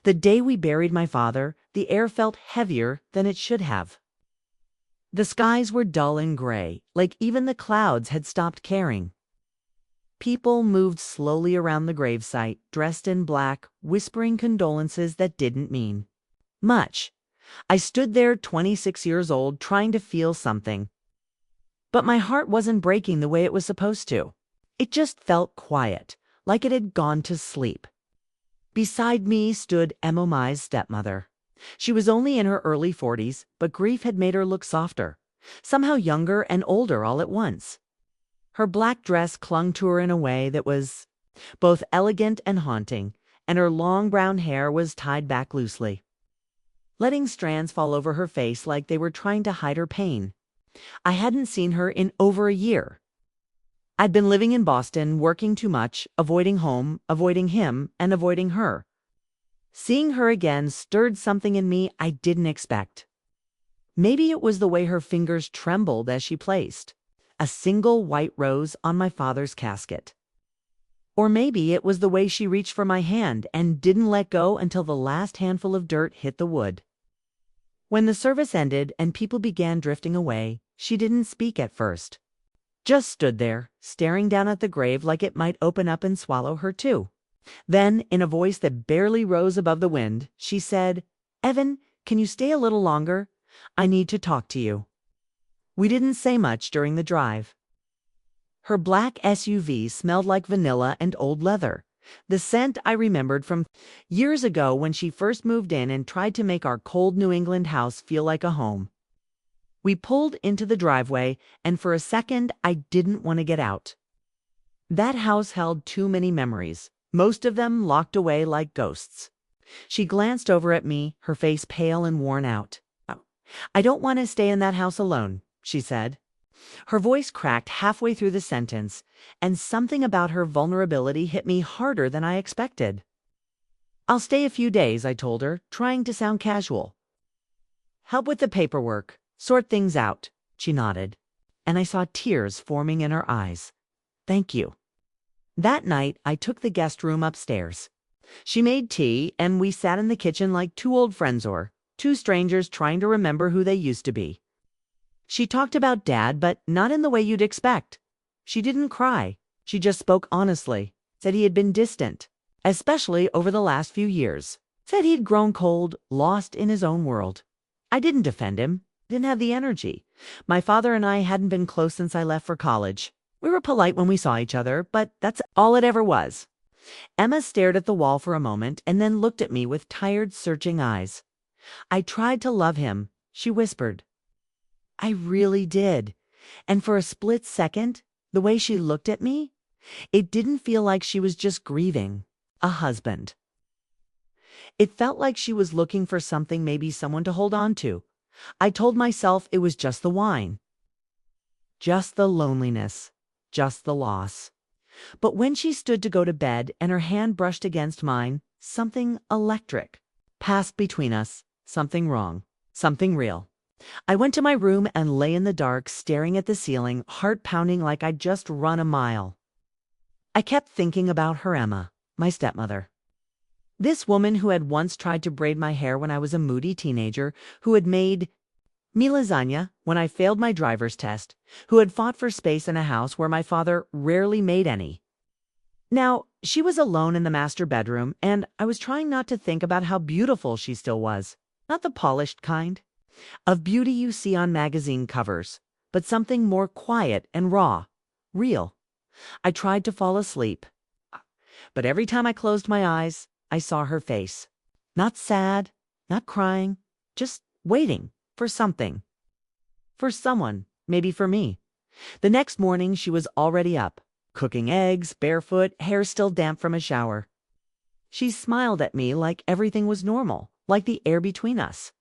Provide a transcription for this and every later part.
The day we buried my father, the air felt heavier than it should have. The skies were dull and gray, like even the clouds had stopped caring. People moved slowly around the gravesite, dressed in black, whispering condolences that didn't mean much. I stood there, 26 years old, trying to feel something. But my heart wasn't breaking the way it was supposed to. It just felt quiet, like it had gone to sleep. Beside me stood Mai's stepmother. She was only in her early 40s, but grief had made her look softer, somehow younger and older all at once. Her black dress clung to her in a way that was both elegant and haunting, and her long brown hair was tied back loosely, letting strands fall over her face like they were trying to hide her pain. I hadn't seen her in over a year. I'd been living in Boston, working too much, avoiding home, avoiding him, and avoiding her. Seeing her again stirred something in me I didn't expect. Maybe it was the way her fingers trembled as she placed a single white rose on my father's casket. Or maybe it was the way she reached for my hand and didn't let go until the last handful of dirt hit the wood. When the service ended and people began drifting away, she didn't speak at first. Just stood there, staring down at the grave like it might open up and swallow her too. Then, in a voice that barely rose above the wind, she said, "Evan, can you stay a little longer? I need to talk to you." We didn't say much during the drive. Her black SUV smelled like vanilla and old leather, the scent I remembered from years ago when she first moved in and tried to make our cold New England house feel like a home. We pulled into the driveway, and for a second I didn't want to get out. That house held too many memories, most of them locked away like ghosts. She glanced over at me, her face pale and worn out. "I don't want to stay in that house alone," she said. Her voice cracked halfway through the sentence, and something about her vulnerability hit me harder than I expected. "I'll stay a few days," I told her, trying to sound casual. "Help with the paperwork, sort things out." She nodded, and I saw tears forming in her eyes. "Thank you." That night, I took the guest room upstairs. She made tea, and we sat in the kitchen like two old friends or two strangers trying to remember who they used to be. She talked about Dad, but not in the way you'd expect. She didn't cry. She just spoke honestly, said he had been distant, especially over the last few years. Said he'd grown cold, lost in his own world. I didn't defend him, didn't have the energy. My father and I hadn't been close since I left for college. We were polite when we saw each other, but that's all it ever was. Emma stared at the wall for a moment and then looked at me with tired, searching eyes. "I tried to love him," she whispered. I really did. And for a split second, the way she looked at me, it didn't feel like she was just grieving a husband. It felt like she was looking for something, maybe someone to hold on to. I told myself it was just the wine, just the loneliness, just the loss. But when she stood to go to bed and her hand brushed against mine, something electric passed between us, something wrong, something real. I went to my room and lay in the dark, staring at the ceiling, heart pounding like I'd just run a mile. I kept thinking about her, Emma, my stepmother. This woman who had once tried to braid my hair when I was a moody teenager, who had made me lasagna when I failed my driver's test, who had fought for space in a house where my father rarely made any. Now, she was alone in the master bedroom, and I was trying not to think about how beautiful she still was. Not the polished kind of beauty you see on magazine covers, but something more quiet and raw, real. I tried to fall asleep, but every time I closed my eyes, I saw her face. Not sad, not crying, just waiting for something. For someone, maybe for me. The next morning, she was already up, cooking eggs, barefoot, hair still damp from a shower. She smiled at me like everything was normal, like the air between us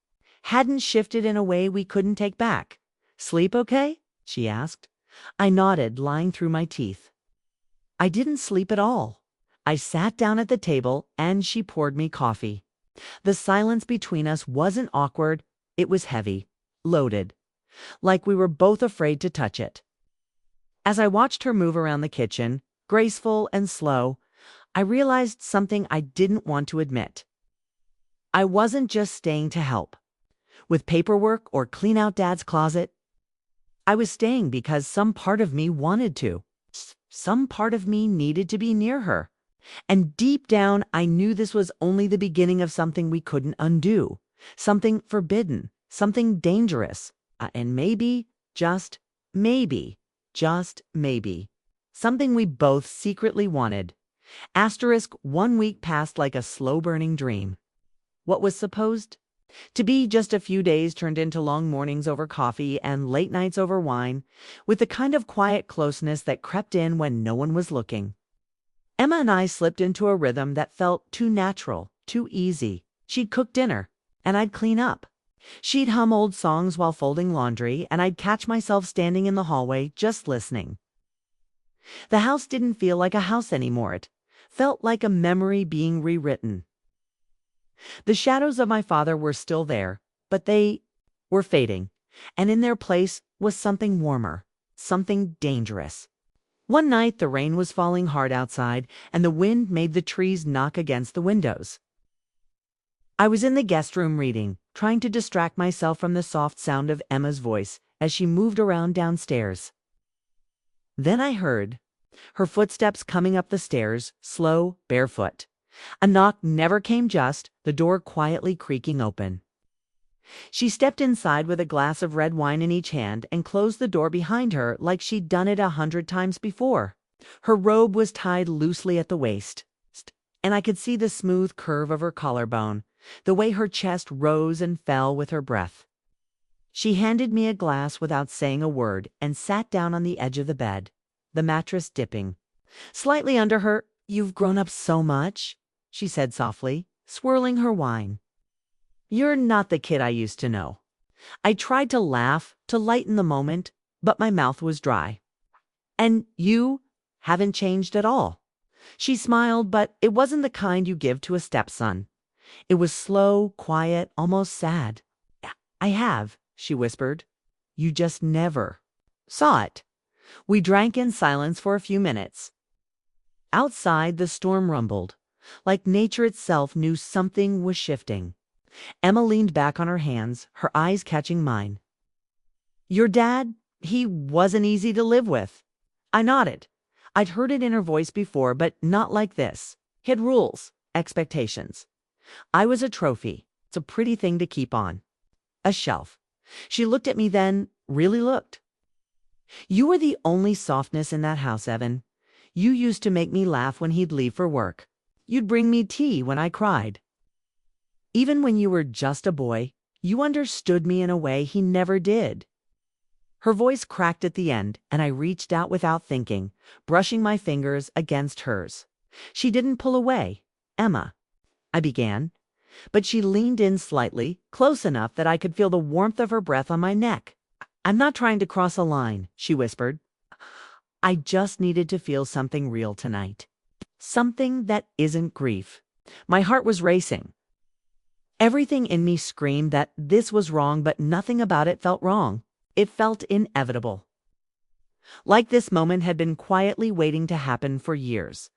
hadn't shifted in a way we couldn't take back. "Sleep okay?" she asked. I nodded, lying through my teeth. I didn't sleep at all. I sat down at the table and she poured me coffee. The silence between us wasn't awkward, it was heavy, loaded, like we were both afraid to touch it. As I watched her move around the kitchen, graceful and slow, I realized something I didn't want to admit. I wasn't just staying to help with paperwork or clean out Dad's closet. I was staying because some part of me wanted to. Some part of me needed to be near her. And deep down, I knew this was only the beginning of something we couldn't undo. Something forbidden, something dangerous, and maybe, just maybe, something we both secretly wanted. Asterisk 1 week passed like a slow-burning dream. What was supposed to be just a few days turned into long mornings over coffee and late nights over wine, with the kind of quiet closeness that crept in when no one was looking. Emma and I slipped into a rhythm that felt too natural, too easy. She'd cook dinner, and I'd clean up. She'd hum old songs while folding laundry, and I'd catch myself standing in the hallway just listening. The house didn't feel like a house anymore. It felt like a memory being rewritten. The shadows of my father were still there, but they were fading, and in their place was something warmer, something dangerous. One night the rain was falling hard outside, and the wind made the trees knock against the windows. I was in the guest room reading, trying to distract myself from the soft sound of Emma's voice as she moved around downstairs. Then I heard her footsteps coming up the stairs, slow, barefoot. A knock never came, just the door quietly creaking open. She stepped inside with a glass of red wine in each hand and closed the door behind her like she'd done it 100 times before. Her robe was tied loosely at the waist, and I could see the smooth curve of her collarbone, the way her chest rose and fell with her breath. She handed me a glass without saying a word and sat down on the edge of the bed, the mattress dipping slightly under her. "You've grown up so much," she said softly, swirling her wine. "You're not the kid I used to know." I tried to laugh, to lighten the moment, but my mouth was dry. "And you haven't changed at all." She smiled, but it wasn't the kind you give to a stepson. It was slow, quiet, almost sad. "I have," she whispered. "You just never saw it." We drank in silence for a few minutes. Outside, the storm rumbled, like nature itself knew something was shifting. Emma leaned back on her hands, her eyes catching mine. "Your dad, he wasn't easy to live with." I nodded. I'd heard it in her voice before, but not like this. He had rules, expectations. I was a trophy. It's a pretty thing to keep on a shelf. She looked at me then, really looked. "You were the only softness in that house, Evan. You used to make me laugh when he'd leave for work. You'd bring me tea when I cried. Even when you were just a boy, you understood me in a way he never did." Her voice cracked at the end, and I reached out without thinking, brushing my fingers against hers. She didn't pull away. "Emma," I began, but she leaned in slightly, close enough that I could feel the warmth of her breath on my neck. "I'm not trying to cross a line," she whispered. "I just needed to feel something real tonight. Something that isn't grief." My heart was racing. Everything in me screamed that this was wrong, but nothing about it felt wrong. It felt inevitable. Like this moment had been quietly waiting to happen for years.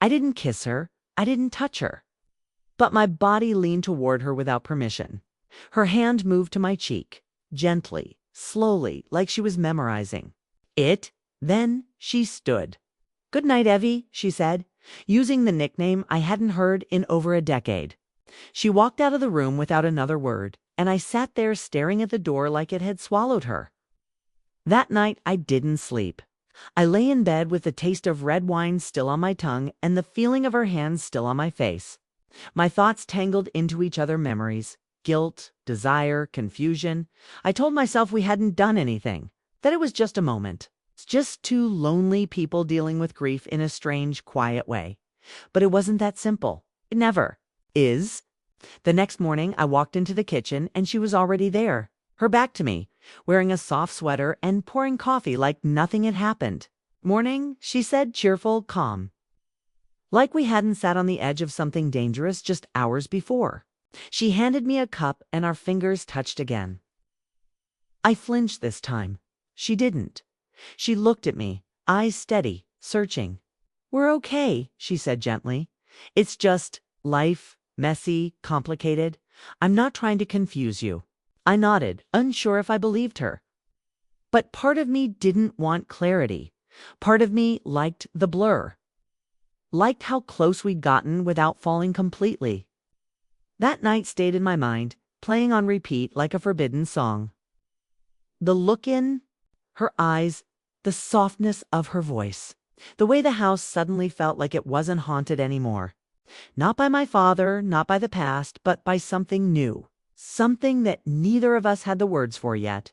I didn't kiss her. I didn't touch her. But my body leaned toward her without permission. Her hand moved to my cheek, gently, slowly, like she was memorizing it. Then she stood. "Good night, Evie," she said, using the nickname I hadn't heard in over a decade. She walked out of the room without another word, and I sat there staring at the door like it had swallowed her. That night I didn't sleep. I lay in bed with the taste of red wine still on my tongue and the feeling of her hands still on my face. My thoughts tangled into each other, memories, guilt, desire, confusion. I told myself we hadn't done anything, that it was just a moment. It's just two lonely people dealing with grief in a strange, quiet way. But it wasn't that simple. It never is. The next morning, I walked into the kitchen and she was already there, her back to me, wearing a soft sweater and pouring coffee like nothing had happened. "Morning," she said, cheerful, calm. Like we hadn't sat on the edge of something dangerous just hours before. She handed me a cup and our fingers touched again. I flinched this time. She didn't. She looked at me, eyes steady, searching. "We're okay," she said gently. "It's just life messy, complicated. I'm not trying to confuse you. I nodded, unsure if I believed her. But part of me didn't want clarity. Part of me liked the blur. Liked how close we'd gotten without falling completely. That night stayed in my mind, playing on repeat like a forbidden song. The look in her eyes, the softness of her voice, the way the house suddenly felt like it wasn't haunted anymore. Not by my father, not by the past, but by something new. Something that neither of us had the words for yet.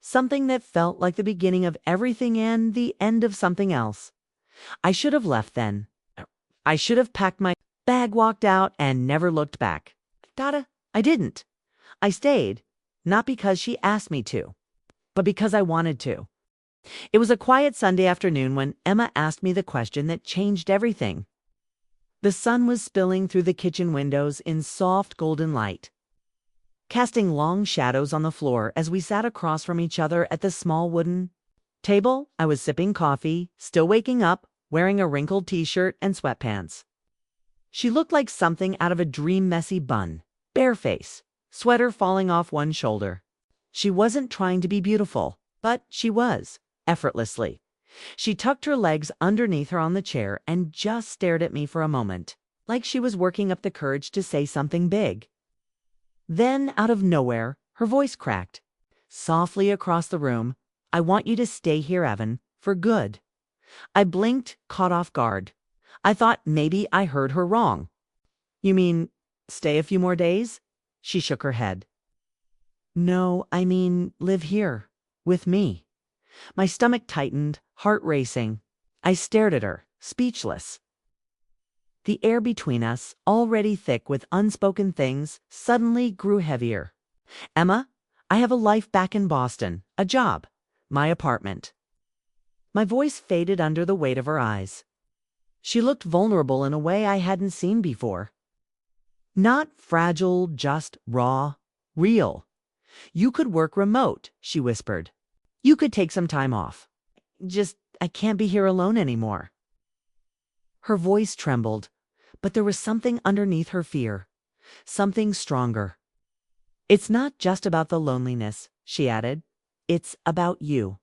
Something that felt like the beginning of everything and the end of something else. I should have left then. I should have packed my bag, walked out, and never looked back. Dada, I didn't. I stayed, not because she asked me to, but because I wanted to. It was a quiet Sunday afternoon when Emma asked me the question that changed everything. The sun was spilling through the kitchen windows in soft golden light, casting long shadows on the floor as we sat across from each other at the small wooden table. I was sipping coffee, still waking up, wearing a wrinkled t-shirt and sweatpants. She looked like something out of a dream, messy bun, bare face, sweater falling off one shoulder. She wasn't trying to be beautiful, but she was, effortlessly. She tucked her legs underneath her on the chair and just stared at me for a moment, like she was working up the courage to say something big. Then, out of nowhere, her voice cracked, softly across the room. I want you to stay here, Evan, for good. I blinked, caught off guard. I thought maybe I heard her wrong. You mean, stay a few more days? She shook her head. No, I mean, live here, with me. My stomach tightened, heart racing. I stared at her, speechless. The air between us, already thick with unspoken things, suddenly grew heavier. Emma, I have a life back in Boston, a job, my apartment. My voice faded under the weight of her eyes. She looked vulnerable in a way I hadn't seen before. Not fragile, just raw, real. You could work remote, she whispered. You could take some time off. I can't be here alone anymore. Her voice trembled, but there was something underneath her fear, something stronger. It's not just about the loneliness, she added. It's about you.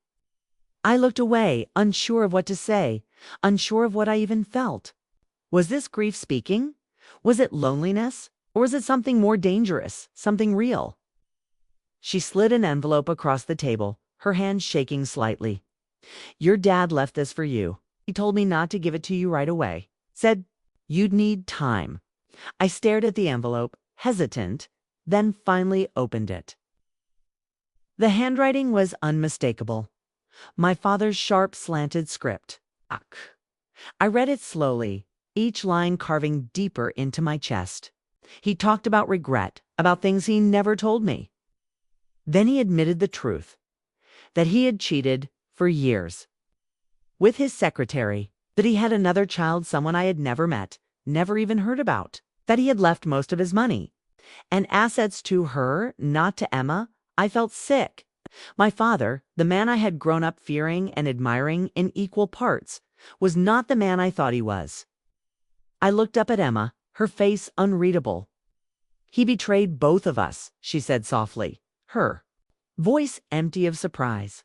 I looked away, unsure of what to say, unsure of what I even felt. Was this grief speaking? Was it loneliness? Or was it something more dangerous, something real? She slid an envelope across the table, her hand shaking slightly. Your dad left this for you. He told me not to give it to you right away. Said you'd need time. I stared at the envelope, hesitant, then finally opened it. The handwriting was unmistakable. My father's sharp, slanted script. Ugh. I read it slowly, each line carving deeper into my chest. He talked about regret, about things he never told me. Then he admitted the truth, that he had cheated for years with his secretary, that he had another child, someone I had never met, never even heard about, that he had left most of his money and assets to her, not to Emma. I felt sick. My father, the man I had grown up fearing and admiring in equal parts, was not the man I thought he was. I looked up at Emma, her face unreadable. He betrayed both of us, she said softly, her voice empty of surprise.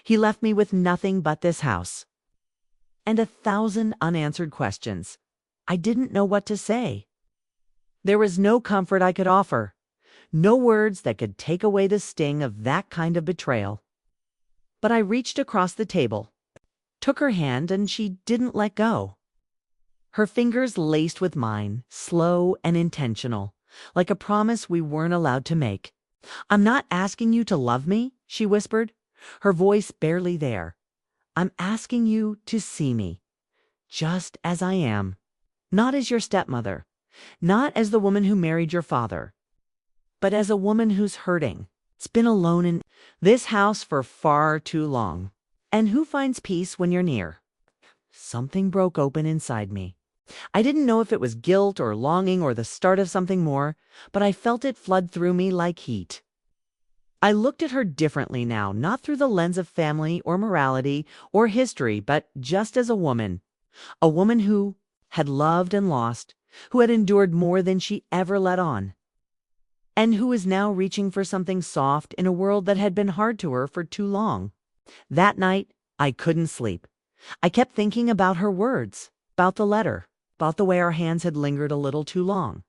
He left me with nothing but this house. And 1,000 unanswered questions. I didn't know what to say. There was no comfort I could offer, no words that could take away the sting of that kind of betrayal. But I reached across the table, took her hand, and she didn't let go. Her fingers laced with mine, slow and intentional, like a promise we weren't allowed to make. I'm not asking you to love me, she whispered, her voice barely there. I'm asking you to see me, just as I am. Not as your stepmother, not as the woman who married your father, but as a woman who's hurting. It's been alone in this house for far too long. And who finds peace when you're near? Something broke open inside me. I didn't know if it was guilt or longing or the start of something more, but I felt it flood through me like heat. I looked at her differently now, not through the lens of family or morality or history, but just as a woman who had loved and lost, who had endured more than she ever let on, and who was now reaching for something soft in a world that had been hard to her for too long. That night, I couldn't sleep. I kept thinking about her words, about the letter, about the way our hands had lingered a little too long.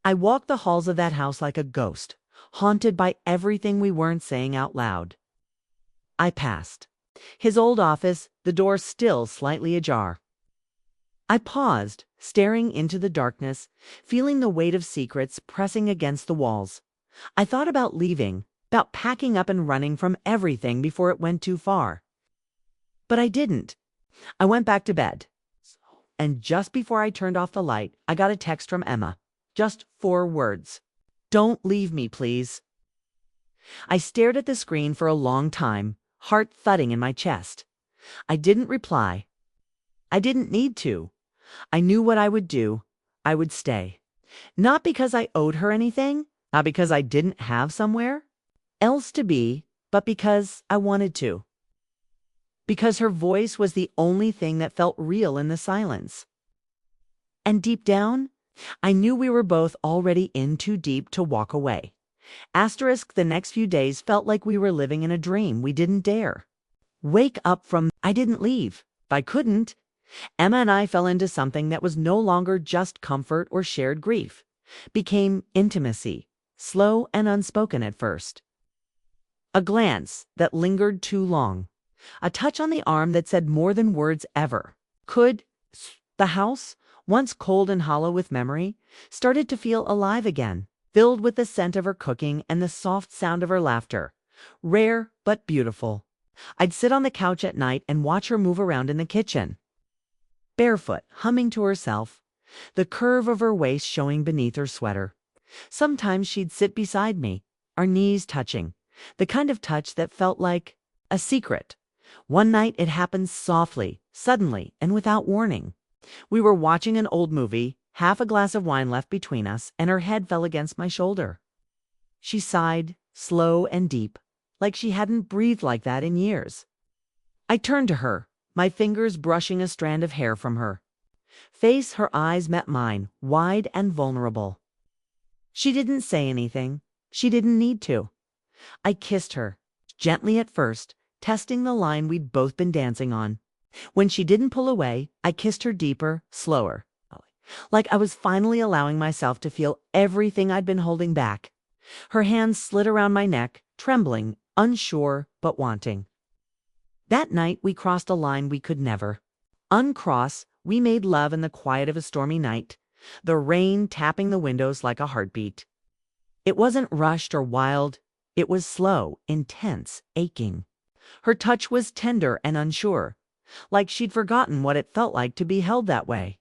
I walked the halls of that house like a ghost, haunted by everything we weren't saying out loud. I passed his old office, the door still slightly ajar. I paused, staring into the darkness, feeling the weight of secrets pressing against the walls. I thought about leaving, about packing up and running from everything before it went too far. But I didn't. I went back to bed. And just before I turned off the light, I got a text from Emma. Just 4 words. "Don't leave me, please." I stared at the screen for a long time, heart thudding in my chest. I didn't reply. I didn't need to. I knew what I would do. I would stay. Not because I owed her anything, not because I didn't have somewhere else to be, but because I wanted to. Because her voice was the only thing that felt real in the silence. And deep down, I knew we were both already in too deep to walk away. The next few days felt like we were living in a dream we didn't dare wake up from. I didn't leave. I couldn't. Emma and I fell into something that was no longer just comfort or shared grief. Became intimacy, slow and unspoken at first. A glance that lingered too long. A touch on the arm that said more than words ever could. The house, once cold and hollow with memory, started to feel alive again, filled with the scent of her cooking and the soft sound of her laughter. Rare but beautiful. I'd sit on the couch at night and watch her move around in the kitchen, barefoot, humming to herself, the curve of her waist showing beneath her sweater. Sometimes she'd sit beside me, our knees touching, the kind of touch that felt like a secret. One night it happened softly, suddenly, and without warning. We were watching an old movie, half a glass of wine left between us, and her head fell against my shoulder. She sighed, slow and deep, like she hadn't breathed like that in years. I turned to her, my fingers brushing a strand of hair from her face. Her eyes met mine, wide and vulnerable. She didn't say anything. She didn't need to. I kissed her, gently at first, testing the line we'd both been dancing on. When she didn't pull away, I kissed her deeper, slower, like I was finally allowing myself to feel everything I'd been holding back. Her hands slid around my neck, trembling, unsure but wanting. That night we crossed a line we could never uncross. We made love in the quiet of a stormy night, the rain tapping the windows like a heartbeat. It wasn't rushed or wild. It was slow, intense, aching. Her touch was tender and unsure, like she'd forgotten what it felt like to be held that way.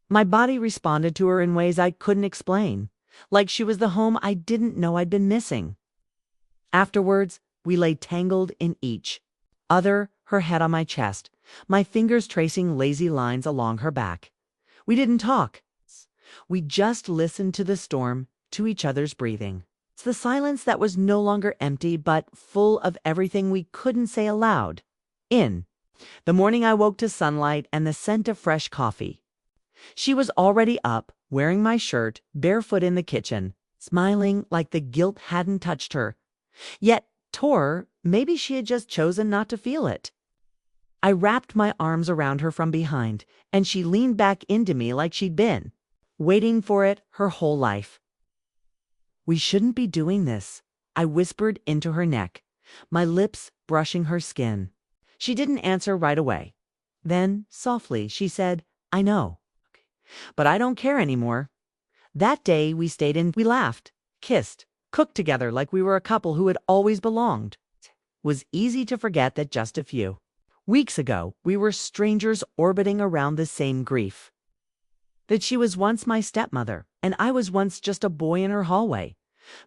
My body responded to her in ways I couldn't explain, like she was the home I didn't know I'd been missing. Afterwards, we lay tangled in each other, her head on my chest, my fingers tracing lazy lines along her back. We didn't talk. We just listened to the storm, to each other's breathing. It's the silence that was no longer empty, but full of everything we couldn't say aloud. In the morning, I woke to sunlight and the scent of fresh coffee. She was already up, wearing my shirt, barefoot in the kitchen, smiling like the guilt hadn't touched her. Yet, tore, maybe she had just chosen not to feel it. I wrapped my arms around her from behind, and she leaned back into me like she'd been waiting for it her whole life. "We shouldn't be doing this," I whispered into her neck, my lips brushing her skin. She didn't answer right away. Then, softly, she said, "I know. But I don't care anymore." That day we stayed in, we laughed, kissed, cooked together like we were a couple who had always belonged. It was easy to forget that just a few weeks ago we were strangers orbiting around the same grief. That she was once my stepmother, and I was once just a boy in her hallway.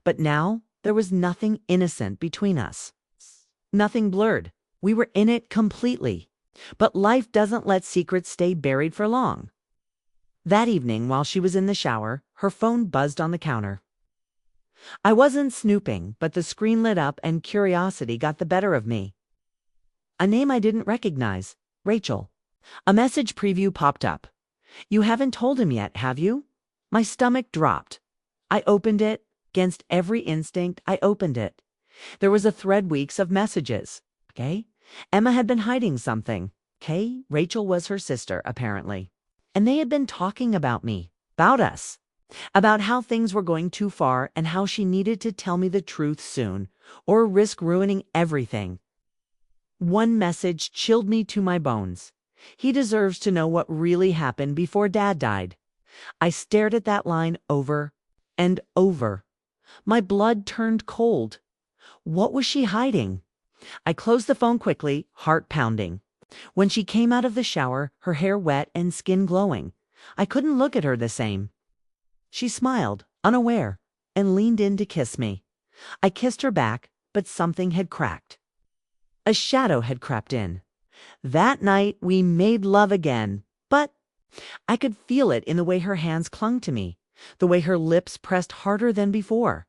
But now there was nothing innocent between us. Nothing blurred. We were in it completely. But life doesn't let secrets stay buried for long. That evening, while she was in the shower, her phone buzzed on the counter. I wasn't snooping, but the screen lit up and curiosity got the better of me. A name I didn't recognize. Rachel. A message preview popped up. You haven't told him yet, have you? My stomach dropped. I opened it. Against every instinct, I opened it. There was a thread weeks of messages. Okay? Emma had been hiding something. Okay? Rachel was her sister, apparently. And they had been talking about me. About us. About how things were going too far and how she needed to tell me the truth soon, or risk ruining everything. One message chilled me to my bones. He deserves to know what really happened before Dad died. I stared at that line over and over. My blood turned cold. What was she hiding? I closed the phone quickly, heart pounding. When she came out of the shower, her hair wet and skin glowing, I couldn't look at her the same. She smiled, unaware, and leaned in to kiss me. I kissed her back, but something had cracked. A shadow had crept in. That night we made love again, but I could feel it in the way her hands clung to me, the way her lips pressed harder than before.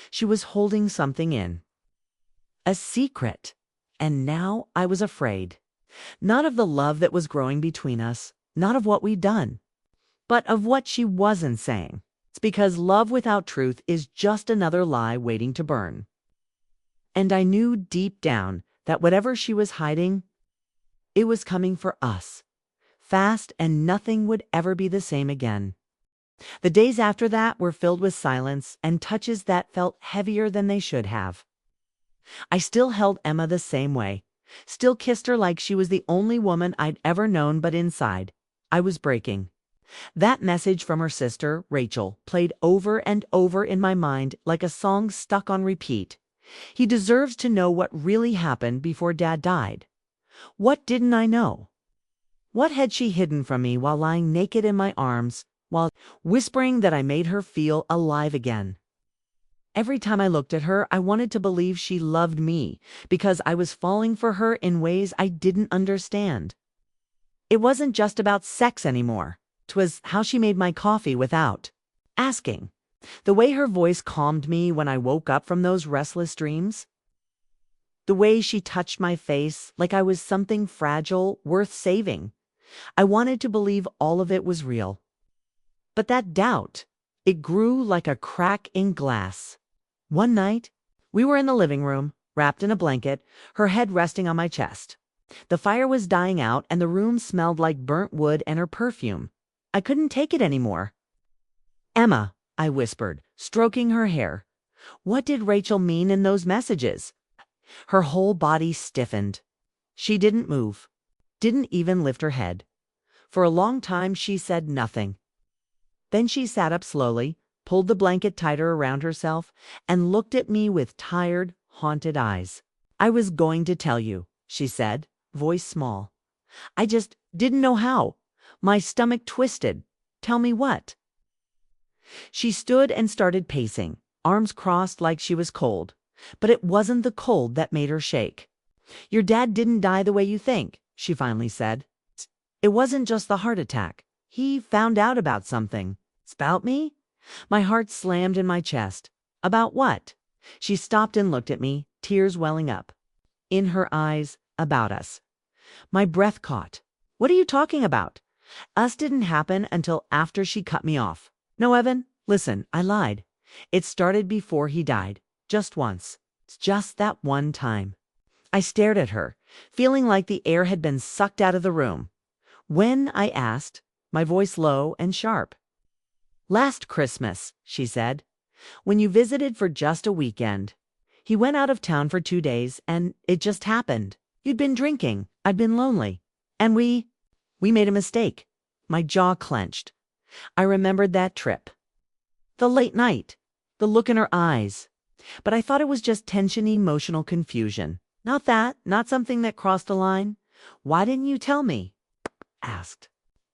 She was holding something in. A secret. And now I was afraid. Not of the love that was growing between us, not of what we'd done, but of what she wasn't saying. It's because love without truth is just another lie waiting to burn. And I knew deep down that whatever she was hiding, it was coming for us. Fast, and nothing would ever be the same again. The days after that were filled with silence and touches that felt heavier than they should have. I still held Emma the same way, still kissed her like she was the only woman I'd ever known, but inside, I was breaking. That message from her sister, Rachel, played over and over in my mind like a song stuck on repeat. He deserves to know what really happened before Dad died. What didn't I know? What had she hidden from me while lying naked in my arms, while whispering that I made her feel alive again? Every time I looked at her, I wanted to believe she loved me because I was falling for her in ways I didn't understand. It wasn't just about sex anymore. 'Twas how she made my coffee without asking. The way her voice calmed me when I woke up from those restless dreams. The way she touched my face like I was something fragile, worth saving. I wanted to believe all of it was real. But that doubt, it grew like a crack in glass. One night, we were in the living room, wrapped in a blanket, her head resting on my chest. The fire was dying out and the room smelled like burnt wood and her perfume. I couldn't take it anymore. "Emma," I whispered, stroking her hair. "What did Rachel mean in those messages?" Her whole body stiffened. She didn't move, didn't even lift her head. For a long time she said nothing. Then she sat up slowly, pulled the blanket tighter around herself, and looked at me with tired, haunted eyes. "I was going to tell you," she said, voice small. "I just didn't know how. My stomach twisted." "Tell me what?" She stood and started pacing, arms crossed like she was cold. But it wasn't the cold that made her shake. "Your dad didn't die the way you think," she finally said. "It wasn't just the heart attack. He found out about something." "About me?" My heart slammed in my chest. "About what?" She stopped and looked at me, tears welling up. In her eyes, about us. My breath caught. "What are you talking about?" "Us didn't happen until after she cut me off." "No, Evan, listen, I lied. It started before he died. Just once. It's just that one time." I stared at her, feeling like the air had been sucked out of the room. "When?" I asked, my voice low and sharp. "Last Christmas," she said. "When you visited for just a weekend. He went out of town for 2 days, and it just happened. You'd been drinking. I'd been lonely. And we made a mistake." My jaw clenched. I remembered that trip. The late night. The look in her eyes. But I thought it was just tension, emotional confusion. "Not that, not something that crossed a line." "Why didn't you tell me?" asked.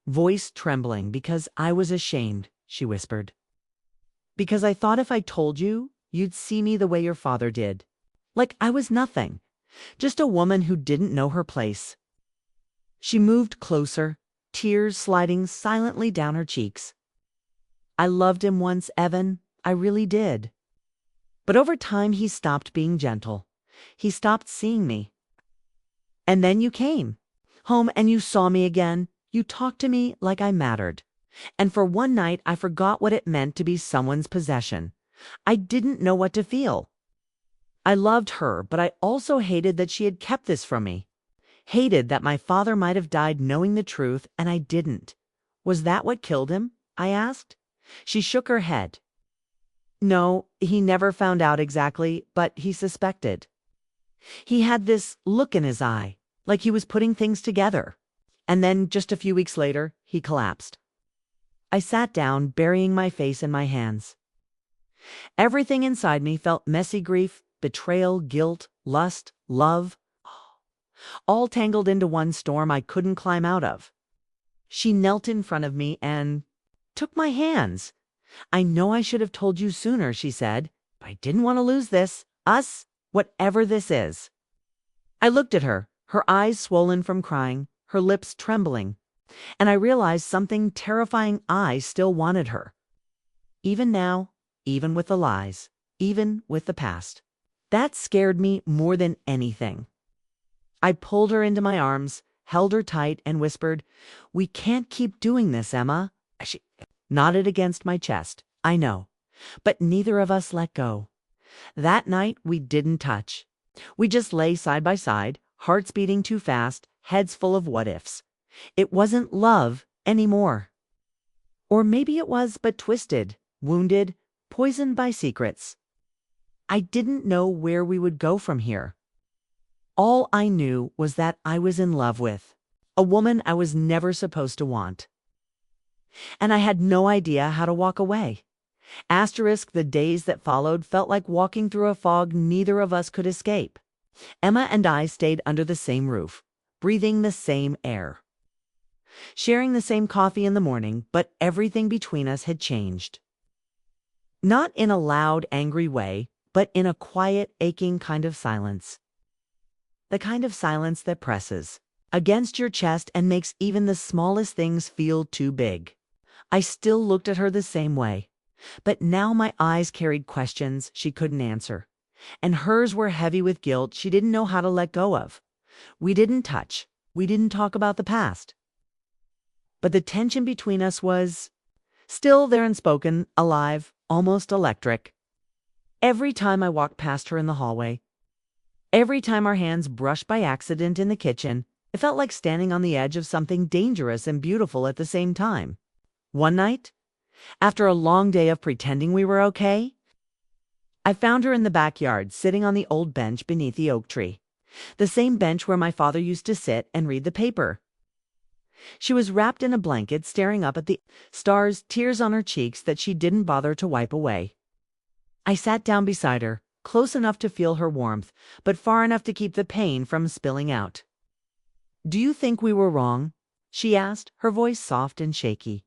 Voice trembling. "Because I was ashamed," she whispered. "Because I thought if I told you, you'd see me the way your father did. Like I was nothing. Just a woman who didn't know her place." She moved closer, tears sliding silently down her cheeks. "I loved him once, Evan. I really did. But over time he stopped being gentle. He stopped seeing me. And then you came home and you saw me again. You talked to me like I mattered. And for one night, I forgot what it meant to be someone's possession. I didn't know what to feel. I loved her, but I also hated that she had kept this from me. Hated that my father might have died knowing the truth, and I didn't. Was that what killed him? I asked. She shook her head. No, he never found out exactly, but he suspected. He had this look in his eye, like he was putting things together. And then, just a few weeks later, he collapsed. I sat down, burying my face in my hands. Everything inside me felt messy: grief, betrayal, guilt, lust, love, all tangled into one storm I couldn't climb out of. She knelt in front of me and took my hands. I know I should have told you sooner, she said, but I didn't want to lose this, us, whatever this is. I looked at her, her eyes swollen from crying, her lips trembling, and I realized something terrifying: I still wanted her. Even now, even with the lies, even with the past. That scared me more than anything. I pulled her into my arms, held her tight, and whispered, "We can't keep doing this, Emma." She nodded against my chest. I know. But neither of us let go. That night, we didn't touch. We just lay side by side, hearts beating too fast, heads full of what-ifs. It wasn't love anymore. Or maybe it was, but twisted, wounded, poisoned by secrets. I didn't know where we would go from here. All I knew was that I was in love with a woman I was never supposed to want. And I had no idea how to walk away. The days that followed felt like walking through a fog neither of us could escape. Emma and I stayed under the same roof, breathing the same air, sharing the same coffee in the morning, but everything between us had changed. Not in a loud, angry way, but in a quiet, aching kind of silence. The kind of silence that presses against your chest and makes even the smallest things feel too big. I still looked at her the same way, but now my eyes carried questions she couldn't answer, and hers were heavy with guilt she didn't know how to let go of. We didn't touch. We didn't talk about the past. But the tension between us was still there, unspoken, alive, almost electric. Every time I walked past her in the hallway, every time our hands brushed by accident in the kitchen, it felt like standing on the edge of something dangerous and beautiful at the same time. One night, after a long day of pretending we were okay, I found her in the backyard, sitting on the old bench beneath the oak tree, the same bench where my father used to sit and read the paper. She was wrapped in a blanket, staring up at the stars, tears on her cheeks that she didn't bother to wipe away. I sat down beside her, close enough to feel her warmth, but far enough to keep the pain from spilling out. "Do you think we were wrong?" she asked, her voice soft and shaky.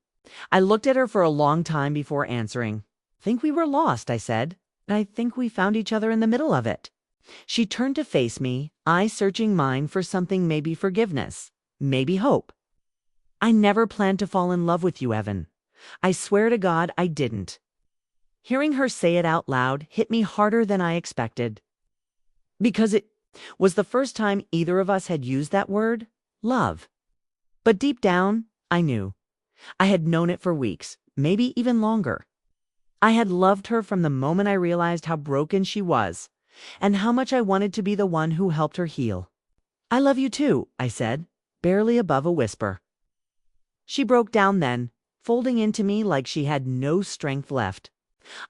I looked at her for a long time before answering. "Think we were lost," I said. "I think we found each other in the middle of it." She turned to face me, eyes searching mine for something: maybe forgiveness, maybe hope. "I never planned to fall in love with you, Evan. I swear to God I didn't." Hearing her say it out loud hit me harder than I expected, because it was the first time either of us had used that word, love. But deep down, I knew. I had known it for weeks, maybe even longer. I had loved her from the moment I realized how broken she was, and how much I wanted to be the one who helped her heal. "I love you too," I said, barely above a whisper. She broke down then, folding into me like she had no strength left.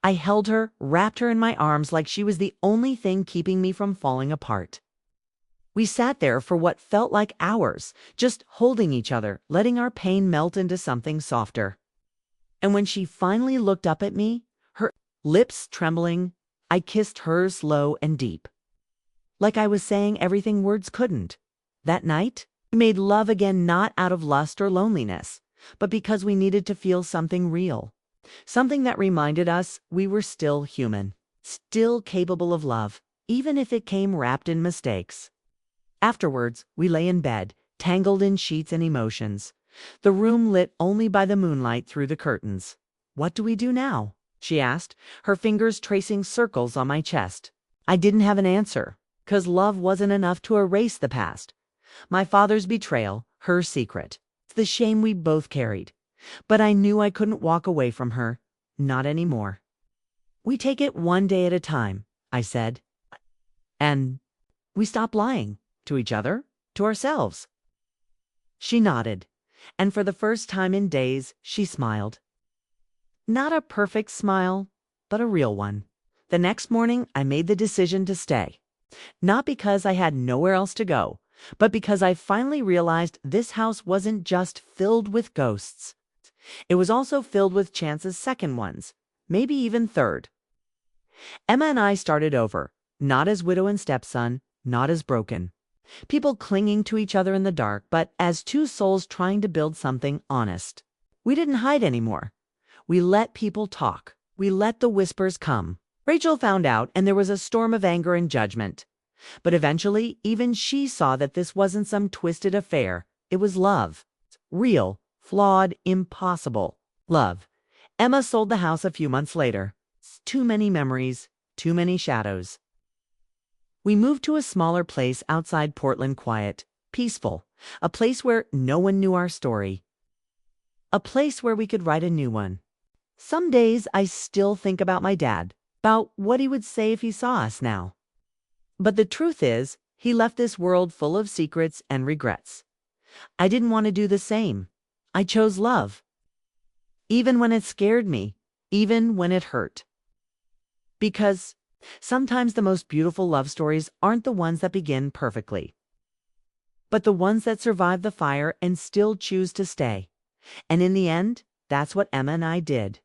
I held her, wrapped her in my arms like she was the only thing keeping me from falling apart. We sat there for what felt like hours, just holding each other, letting our pain melt into something softer. And when she finally looked up at me, her lips trembling, I kissed hers slow and deep, like I was saying everything words couldn't. That night, we made love again, not out of lust or loneliness, but because we needed to feel something real. Something that reminded us we were still human, still capable of love, even if it came wrapped in mistakes. Afterwards, we lay in bed, tangled in sheets and emotions, the room lit only by the moonlight through the curtains. "What do we do now?" she asked, her fingers tracing circles on my chest. I didn't have an answer, 'cause love wasn't enough to erase the past. My father's betrayal, her secret. It's the shame we both carried. But I knew I couldn't walk away from her. Not anymore. We take it one day at a time, I said. And we stop lying to each other, to ourselves. She nodded, and for the first time in days, she smiled. Not a perfect smile, but a real one. The next morning, I made the decision to stay. Not because I had nowhere else to go, but because I finally realized this house wasn't just filled with ghosts. It was also filled with chances, second ones, maybe even third. Emma and I started over, not as widow and stepson, not as broken. People clinging to each other in the dark, but as two souls trying to build something honest. We didn't hide anymore. We let people talk. We let the whispers come. Rachel found out, and there was a storm of anger and judgment. But eventually, even she saw that this wasn't some twisted affair. It was love. Real, flawed, impossible love. Emma sold the house a few months later. Too many memories, too many shadows. We moved to a smaller place outside Portland, quiet, peaceful, a place where no one knew our story. A place where we could write a new one. Some days I still think about my dad, about what he would say if he saw us now. But the truth is, he left this world full of secrets and regrets. I didn't want to do the same. I chose love. Even when it scared me, even when it hurt. Because sometimes the most beautiful love stories aren't the ones that begin perfectly, but the ones that survive the fire and still choose to stay. And in the end, that's what Emma and I did.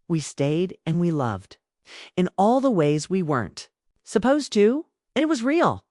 We stayed and we loved. In all the ways we weren't supposed to, and it was real.